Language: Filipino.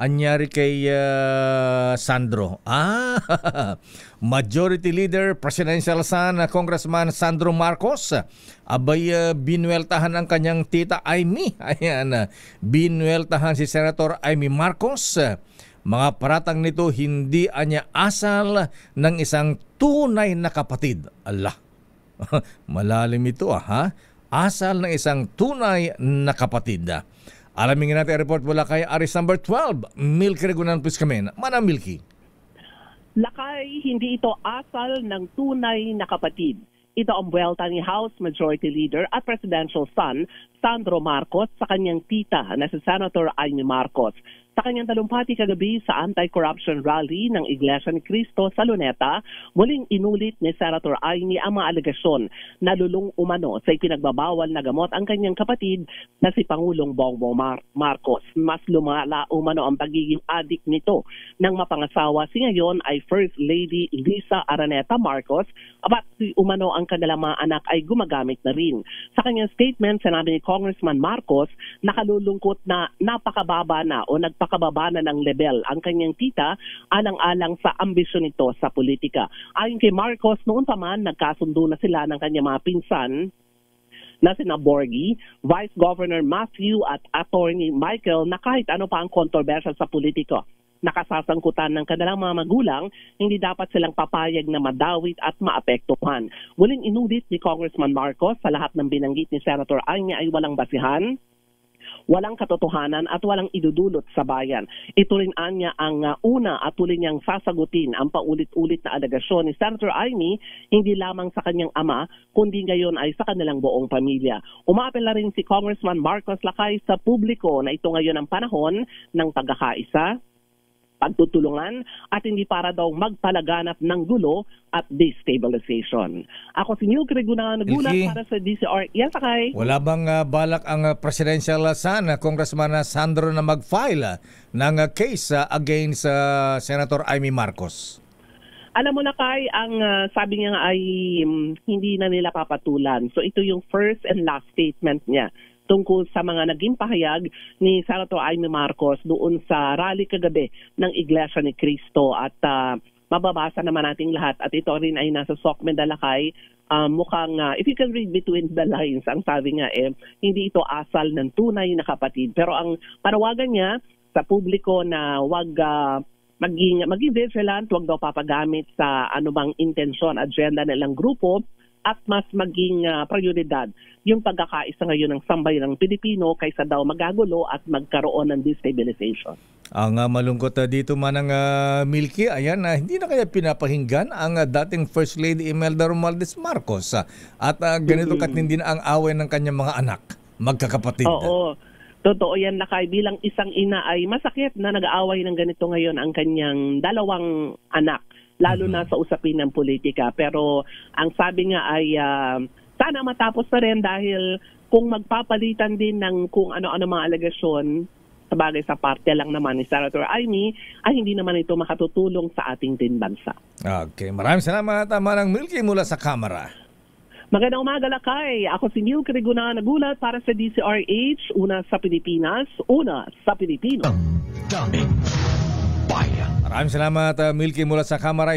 anyari kay Sandro. Majority Leader, Presidential Son, Congressman Sandro Marcos, abay binueltahan ang kanyang tita Amy. Ayan, binueltahan si Senator Amy Marcos. Mga paratang nito hindi anya asal ng isang tunay na kapatid. Allah, malalim ito ha? Asal ng isang tunay na kapatid. Alamin natin ang report mula kay Aris number 12. Milky Regunan, please come in. Manang Milky. Lakay, hindi ito asal ng tunay na kapatid. Ito ang buwelta ni House Majority Leader at Presidential Son Sandro Marcos sa kanyang tita na si Senator Amy Marcos. Sa kanyang talumpati kagabi sa anti-corruption rally ng Iglesia ni Cristo sa Luneta, muling inulit ni Senator Amy ang mga alegasyon na lulong umano sa ipinagbabawal na gamot ang kanyang kapatid na si Pangulong Bongbong Marcos. Mas lumala umano ang pagiging adik nito ng mapangasawa si ngayon ay First Lady Lisa Araneta Marcos, at si umano ang kanilang mga anak ay gumagamit na rin. Sa kanyang statement, sinabi ni Congressman Marcos, nakalulungkot na napakababa na o nagpakababa na ng level ang kanyang tita alang-alang sa ambisyon nito sa politika. Ayon kay Marcos, noon pa man nagkasundo na sila ng kanyang mga pinsan na sina Borgie, Vice Governor Matthew at Attorney Michael na kahit ano pa ang kontrobersya sa politiko, nakasasangkutan ng kanilang mga magulang, hindi dapat silang papayag na madawit at maapektuhan. Muling inulit ni Congressman Marcos sa lahat ng binanggit ni Senator Amy ay walang basihan, walang katotohanan at walang idudulot sa bayan. Ito rin anya ang una at tuloy niyang sasagutin ang paulit-ulit na alegasyon ni Senator Amy, hindi lamang sa kanyang ama, kundi ngayon ay sa kanilang buong pamilya. Umapela rin si Congressman Marcos Lakay sa publiko na ito ngayon ang panahon ng pagkakaisa, pagtutulungan at hindi para daw magpalaganap ng gulo at destabilization. Ako si Milky Regunan, nagulat para sa DCR. Yan, Sakay. Wala bang balak ang presidential son, Congressman Sandro, na mag-file ng case against Senator Amy Marcos? Alam mo na, Kay, ang sabi niya nga ay hindi na nila papatulan. So ito yung first and last statement niya tungkol sa mga naging pahayag ni Senator Amy Marcos doon sa rally kagabi ng Iglesia ni Cristo at mababasa naman nating lahat at ito rin ay nasa SOCMED Lakay. Mukhang, if you can read between the lines, ang sabi nga hindi ito asal ng tunay na kapatid. Pero ang panawagan niya sa publiko na wag maging vigilant, wag daw papagamit sa anumang intensyon, agenda ng ilang grupo, at mas maging prioridad yung pagkakaisa ngayon ng sambayan ng Pilipino kaysa daw magagulo at magkaroon ng destabilization. Ang malungkot dito manang Milky, ayan, hindi na kaya pinapahinggan ang dating First Lady Imelda Romualdez Marcos at ganito katindi na ang away ng kanyang mga anak, magkakapatid. Oo, totoo yan, Lakay. Bilang isang ina ay masakit na nag-aaway ng ganito ngayon ang kanyang dalawang anak, lalo na sa usapin ng politika. Pero ang sabi nga ay sana matapos na rin dahil kung magpapalitan din ng kung ano-ano mga alegasyon, sabagay sa parte lang naman ni Senator Amy, ay hindi naman ito makatutulong sa ating din bansa. Okay, maraming salamat, Manang Milky mula sa Kamara. Magandang umaga, Lakay. Ako si Milky Regunan, nagulat para sa DCRH, una sa Pilipinas, una sa Pilipino. Maraming salamat, Milky mula sa Kamara.